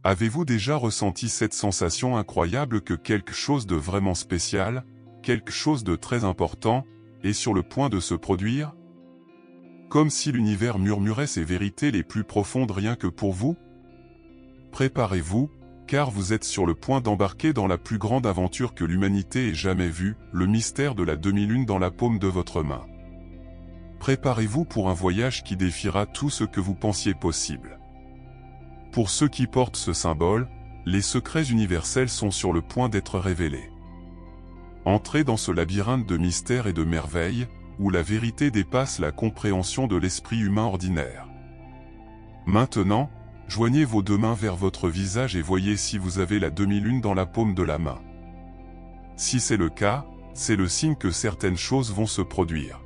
Avez-vous déjà ressenti cette sensation incroyable que quelque chose de vraiment spécial, quelque chose de très important, est sur le point de se produire? Comme si l'univers murmurait ses vérités les plus profondes rien que pour vous? Préparez-vous, car vous êtes sur le point d'embarquer dans la plus grande aventure que l'humanité ait jamais vue, le mystère de la demi-lune dans la paume de votre main. Préparez-vous pour un voyage qui défiera tout ce que vous pensiez possible. Pour ceux qui portent ce symbole, les secrets universels sont sur le point d'être révélés. Entrez dans ce labyrinthe de mystères et de merveilles, où la vérité dépasse la compréhension de l'esprit humain ordinaire. Maintenant, joignez vos deux mains vers votre visage et voyez si vous avez la demi-lune dans la paume de la main. Si c'est le cas, c'est le signe que certaines choses vont se produire.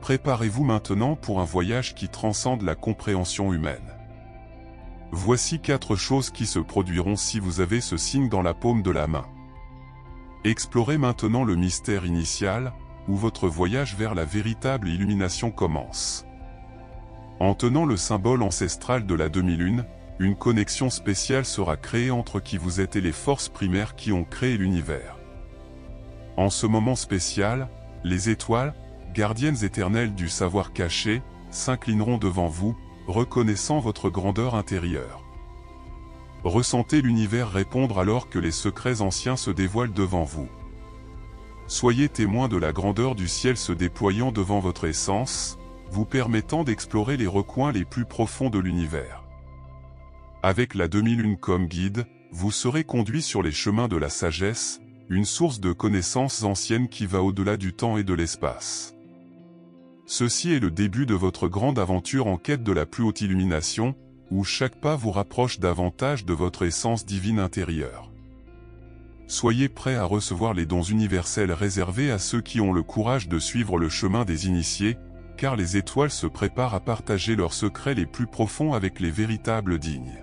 Préparez-vous maintenant pour un voyage qui transcende la compréhension humaine. Voici 4 choses qui se produiront si vous avez ce signe dans la paume de la main. Explorez maintenant le mystère initial, où votre voyage vers la véritable illumination commence. En tenant le symbole ancestral de la demi-lune, une connexion spéciale sera créée entre qui vous êtes et les forces primaires qui ont créé l'univers. En ce moment spécial, les étoiles, gardiennes éternelles du savoir caché, s'inclineront devant vous, reconnaissant votre grandeur intérieure. Ressentez l'univers répondre alors que les secrets anciens se dévoilent devant vous. Soyez témoin de la grandeur du ciel se déployant devant votre essence, vous permettant d'explorer les recoins les plus profonds de l'univers. Avec la demi-lune comme guide, vous serez conduit sur les chemins de la sagesse, une source de connaissances anciennes qui va au-delà du temps et de l'espace. Ceci est le début de votre grande aventure en quête de la plus haute illumination, où chaque pas vous rapproche davantage de votre essence divine intérieure. Soyez prêts à recevoir les dons universels réservés à ceux qui ont le courage de suivre le chemin des initiés, car les étoiles se préparent à partager leurs secrets les plus profonds avec les véritables dignes.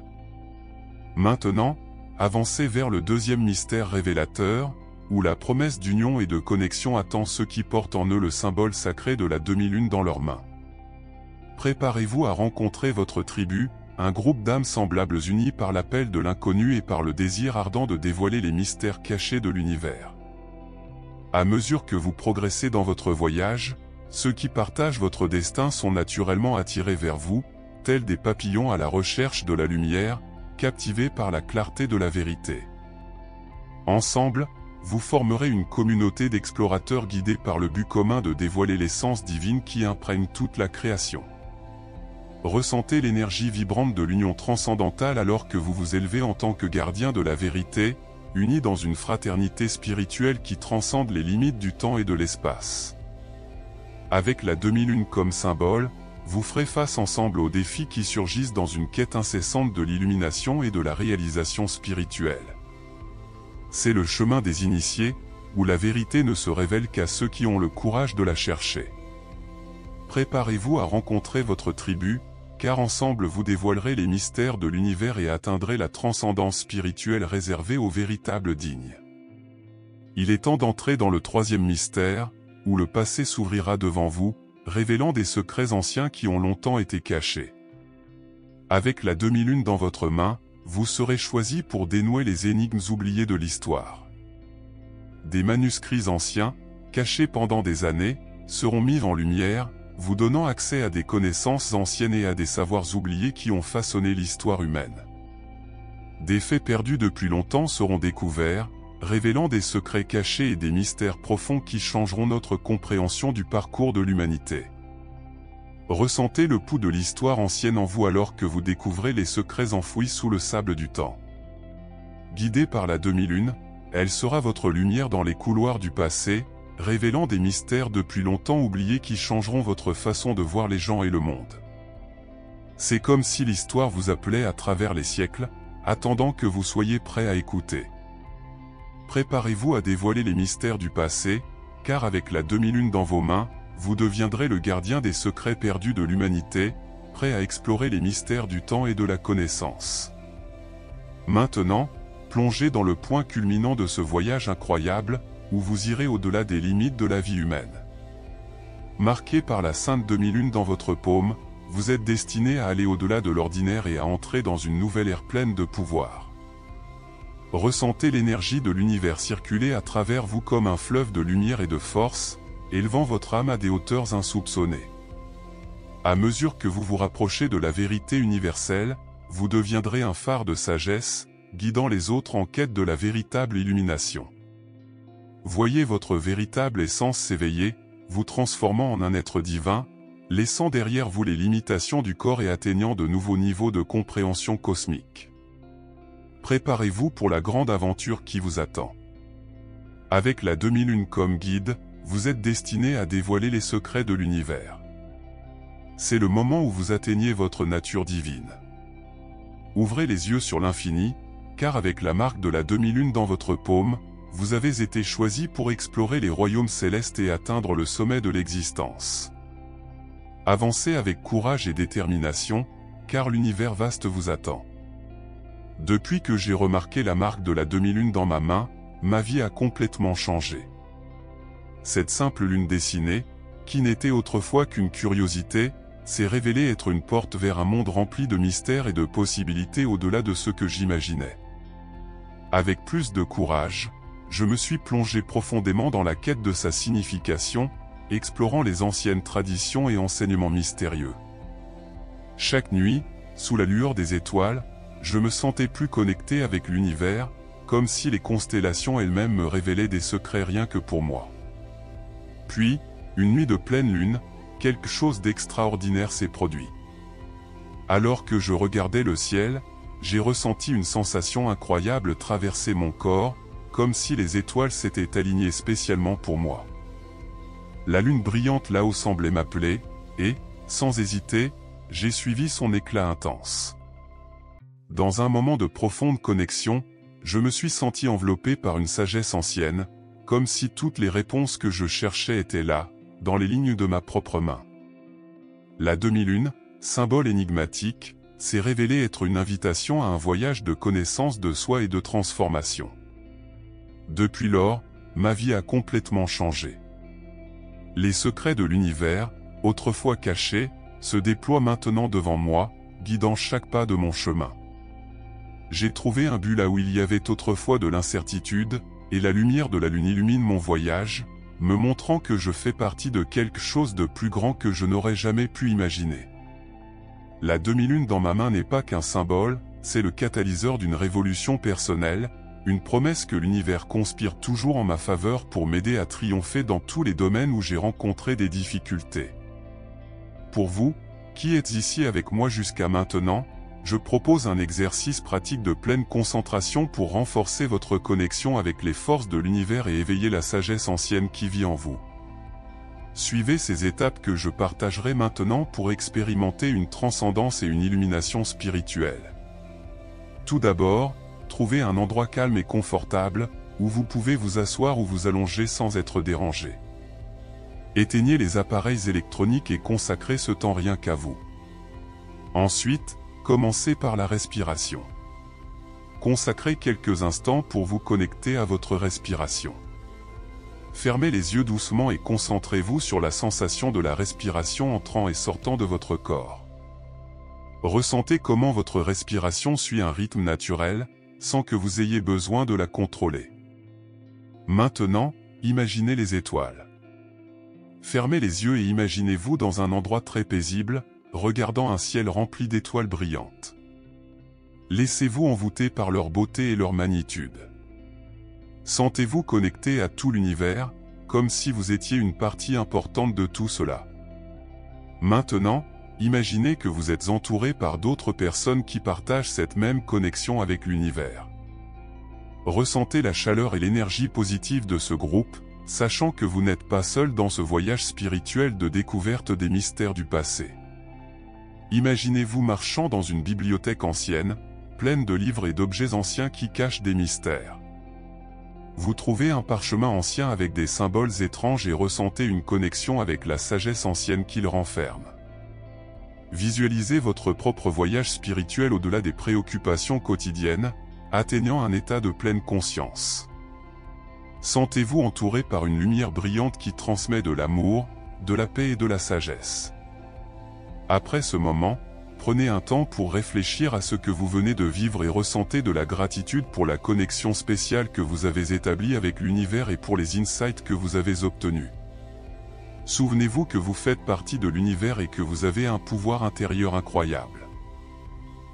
Maintenant, avancez vers le deuxième mystère révélateur, où la promesse d'union et de connexion attend ceux qui portent en eux le symbole sacré de la demi-lune dans leurs mains. Préparez-vous à rencontrer votre tribu, un groupe d'âmes semblables unies par l'appel de l'inconnu et par le désir ardent de dévoiler les mystères cachés de l'univers. À mesure que vous progressez dans votre voyage, ceux qui partagent votre destin sont naturellement attirés vers vous, tels des papillons à la recherche de la lumière, captivés par la clarté de la vérité. Ensemble, vous formerez une communauté d'explorateurs guidés par le but commun de dévoiler l'essence divine qui imprègne toute la création. Ressentez l'énergie vibrante de l'union transcendantale alors que vous vous élevez en tant que gardien de la vérité, unis dans une fraternité spirituelle qui transcende les limites du temps et de l'espace. Avec la demi-lune comme symbole, vous ferez face ensemble aux défis qui surgissent dans une quête incessante de l'illumination et de la réalisation spirituelle. C'est le chemin des initiés, où la vérité ne se révèle qu'à ceux qui ont le courage de la chercher. Préparez-vous à rencontrer votre tribu, car ensemble vous dévoilerez les mystères de l'univers et atteindrez la transcendance spirituelle réservée aux véritables dignes. Il est temps d'entrer dans le troisième mystère, où le passé s'ouvrira devant vous, révélant des secrets anciens qui ont longtemps été cachés. Avec la demi-lune dans votre main, vous serez choisi pour dénouer les énigmes oubliées de l'histoire. Des manuscrits anciens, cachés pendant des années, seront mis en lumière, vous donnant accès à des connaissances anciennes et à des savoirs oubliés qui ont façonné l'histoire humaine. Des faits perdus depuis longtemps seront découverts, révélant des secrets cachés et des mystères profonds qui changeront notre compréhension du parcours de l'humanité. Ressentez le pouls de l'histoire ancienne en vous alors que vous découvrez les secrets enfouis sous le sable du temps. Guidée par la demi-lune, elle sera votre lumière dans les couloirs du passé, révélant des mystères depuis longtemps oubliés qui changeront votre façon de voir les gens et le monde. C'est comme si l'histoire vous appelait à travers les siècles, attendant que vous soyez prêt à écouter. Préparez-vous à dévoiler les mystères du passé, car avec la demi-lune dans vos mains, vous deviendrez le gardien des secrets perdus de l'humanité, prêt à explorer les mystères du temps et de la connaissance. Maintenant, plongez dans le point culminant de ce voyage incroyable, où vous irez au-delà des limites de la vie humaine. Marqué par la sainte demi-lune dans votre paume, vous êtes destiné à aller au-delà de l'ordinaire et à entrer dans une nouvelle ère pleine de pouvoir. Ressentez l'énergie de l'univers circuler à travers vous comme un fleuve de lumière et de force, élevant votre âme à des hauteurs insoupçonnées. À mesure que vous vous rapprochez de la vérité universelle, vous deviendrez un phare de sagesse, guidant les autres en quête de la véritable illumination. Voyez votre véritable essence s'éveiller, vous transformant en un être divin, laissant derrière vous les limitations du corps et atteignant de nouveaux niveaux de compréhension cosmique. Préparez-vous pour la grande aventure qui vous attend. Avec la demi-lune comme guide, vous êtes destiné à dévoiler les secrets de l'univers. C'est le moment où vous atteignez votre nature divine. Ouvrez les yeux sur l'infini, car avec la marque de la demi-lune dans votre paume, vous avez été choisi pour explorer les royaumes célestes et atteindre le sommet de l'existence. Avancez avec courage et détermination, car l'univers vaste vous attend. Depuis que j'ai remarqué la marque de la demi-lune dans ma main, ma vie a complètement changé. Cette simple lune dessinée, qui n'était autrefois qu'une curiosité, s'est révélée être une porte vers un monde rempli de mystères et de possibilités au-delà de ce que j'imaginais. Avec plus de courage, je me suis plongé profondément dans la quête de sa signification, explorant les anciennes traditions et enseignements mystérieux. Chaque nuit, sous la lueur des étoiles, je me sentais plus connecté avec l'univers, comme si les constellations elles-mêmes me révélaient des secrets rien que pour moi. Puis, une nuit de pleine lune, quelque chose d'extraordinaire s'est produit. Alors que je regardais le ciel, j'ai ressenti une sensation incroyable traverser mon corps, comme si les étoiles s'étaient alignées spécialement pour moi. La lune brillante là-haut semblait m'appeler, et, sans hésiter, j'ai suivi son éclat intense. Dans un moment de profonde connexion, je me suis senti enveloppé par une sagesse ancienne, comme si toutes les réponses que je cherchais étaient là, dans les lignes de ma propre main. La demi-lune, symbole énigmatique, s'est révélée être une invitation à un voyage de connaissance de soi et de transformation. Depuis lors, ma vie a complètement changé. Les secrets de l'univers, autrefois cachés, se déploient maintenant devant moi, guidant chaque pas de mon chemin. J'ai trouvé un but là où il y avait autrefois de l'incertitude, et la lumière de la lune illumine mon voyage, me montrant que je fais partie de quelque chose de plus grand que je n'aurais jamais pu imaginer. La demi-lune dans ma main n'est pas qu'un symbole, c'est le catalyseur d'une révolution personnelle, une promesse que l'univers conspire toujours en ma faveur pour m'aider à triompher dans tous les domaines où j'ai rencontré des difficultés. Pour vous, qui êtes ici avec moi jusqu'à maintenant, je propose un exercice pratique de pleine concentration pour renforcer votre connexion avec les forces de l'univers et éveiller la sagesse ancienne qui vit en vous. Suivez ces étapes que je partagerai maintenant pour expérimenter une transcendance et une illumination spirituelle. Tout d'abord, trouvez un endroit calme et confortable, où vous pouvez vous asseoir ou vous allonger sans être dérangé. Éteignez les appareils électroniques et consacrez ce temps rien qu'à vous. Ensuite, commencez par la respiration. Consacrez quelques instants pour vous connecter à votre respiration. Fermez les yeux doucement et concentrez-vous sur la sensation de la respiration entrant et sortant de votre corps. Ressentez comment votre respiration suit un rythme naturel, sans que vous ayez besoin de la contrôler. Maintenant, imaginez les étoiles. Fermez les yeux et imaginez-vous dans un endroit très paisible, regardant un ciel rempli d'étoiles brillantes. Laissez-vous envoûter par leur beauté et leur magnitude. Sentez-vous connecté à tout l'univers, comme si vous étiez une partie importante de tout cela. Maintenant, imaginez que vous êtes entouré par d'autres personnes qui partagent cette même connexion avec l'univers. Ressentez la chaleur et l'énergie positive de ce groupe, sachant que vous n'êtes pas seul dans ce voyage spirituel de découverte des mystères du passé. Imaginez-vous marchant dans une bibliothèque ancienne, pleine de livres et d'objets anciens qui cachent des mystères. Vous trouvez un parchemin ancien avec des symboles étranges et ressentez une connexion avec la sagesse ancienne qu'il renferme. Visualisez votre propre voyage spirituel au-delà des préoccupations quotidiennes, atteignant un état de pleine conscience. Sentez-vous entouré par une lumière brillante qui transmet de l'amour, de la paix et de la sagesse. Après ce moment, prenez un temps pour réfléchir à ce que vous venez de vivre et ressentez de la gratitude pour la connexion spéciale que vous avez établie avec l'univers et pour les insights que vous avez obtenus. Souvenez-vous que vous faites partie de l'univers et que vous avez un pouvoir intérieur incroyable.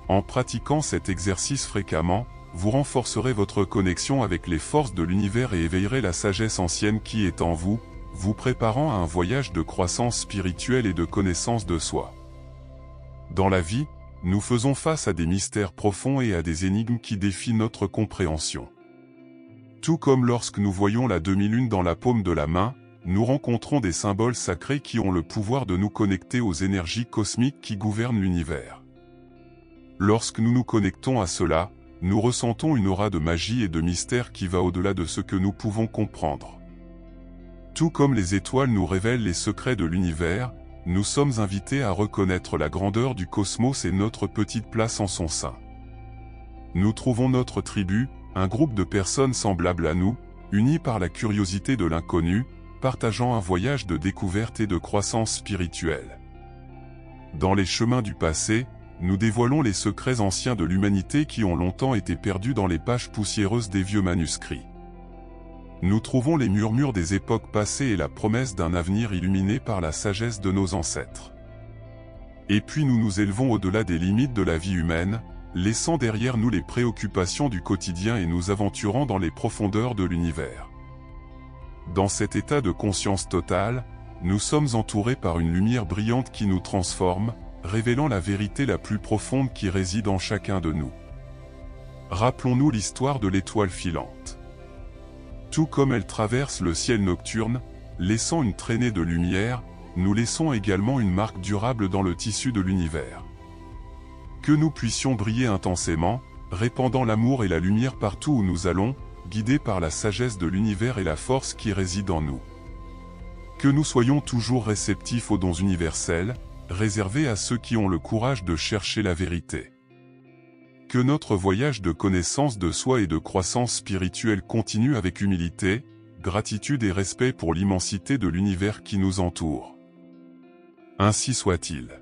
En pratiquant cet exercice fréquemment, vous renforcerez votre connexion avec les forces de l'univers et éveillerez la sagesse ancienne qui est en vous, vous préparant à un voyage de croissance spirituelle et de connaissance de soi. Dans la vie, nous faisons face à des mystères profonds et à des énigmes qui défient notre compréhension. Tout comme lorsque nous voyons la demi-lune dans la paume de la main, nous rencontrons des symboles sacrés qui ont le pouvoir de nous connecter aux énergies cosmiques qui gouvernent l'univers. Lorsque nous nous connectons à cela, nous ressentons une aura de magie et de mystère qui va au-delà de ce que nous pouvons comprendre. Tout comme les étoiles nous révèlent les secrets de l'univers, nous sommes invités à reconnaître la grandeur du cosmos et notre petite place en son sein. Nous trouvons notre tribu, un groupe de personnes semblables à nous, unis par la curiosité de l'inconnu, partageant un voyage de découverte et de croissance spirituelle. Dans les chemins du passé, nous dévoilons les secrets anciens de l'humanité qui ont longtemps été perdus dans les pages poussiéreuses des vieux manuscrits. Nous trouvons les murmures des époques passées et la promesse d'un avenir illuminé par la sagesse de nos ancêtres. Et puis nous nous élevons au-delà des limites de la vie humaine, laissant derrière nous les préoccupations du quotidien et nous aventurant dans les profondeurs de l'univers. Dans cet état de conscience totale, nous sommes entourés par une lumière brillante qui nous transforme, révélant la vérité la plus profonde qui réside en chacun de nous. Rappelons-nous l'histoire de l'étoile filante. Tout comme elle traverse le ciel nocturne, laissant une traînée de lumière, nous laissons également une marque durable dans le tissu de l'univers. Que nous puissions briller intensément, répandant l'amour et la lumière partout où nous allons, guidés par la sagesse de l'univers et la force qui réside en nous. Que nous soyons toujours réceptifs aux dons universels, réservés à ceux qui ont le courage de chercher la vérité. Que notre voyage de connaissance de soi et de croissance spirituelle continue avec humilité, gratitude et respect pour l'immensité de l'univers qui nous entoure. Ainsi soit-il.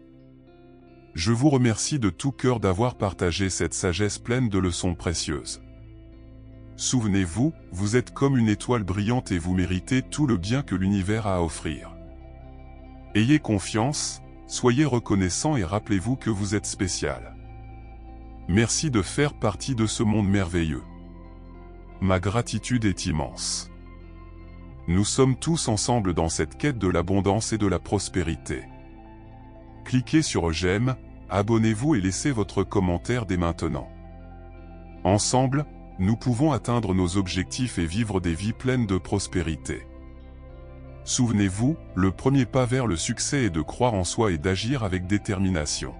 Je vous remercie de tout cœur d'avoir partagé cette sagesse pleine de leçons précieuses. Souvenez-vous, vous êtes comme une étoile brillante et vous méritez tout le bien que l'univers a à offrir. Ayez confiance, soyez reconnaissant et rappelez-vous que vous êtes spécial. Merci de faire partie de ce monde merveilleux. Ma gratitude est immense. Nous sommes tous ensemble dans cette quête de l'abondance et de la prospérité. Cliquez sur j'aime, abonnez-vous et laissez votre commentaire dès maintenant. Ensemble, nous pouvons atteindre nos objectifs et vivre des vies pleines de prospérité. Souvenez-vous, le premier pas vers le succès est de croire en soi et d'agir avec détermination.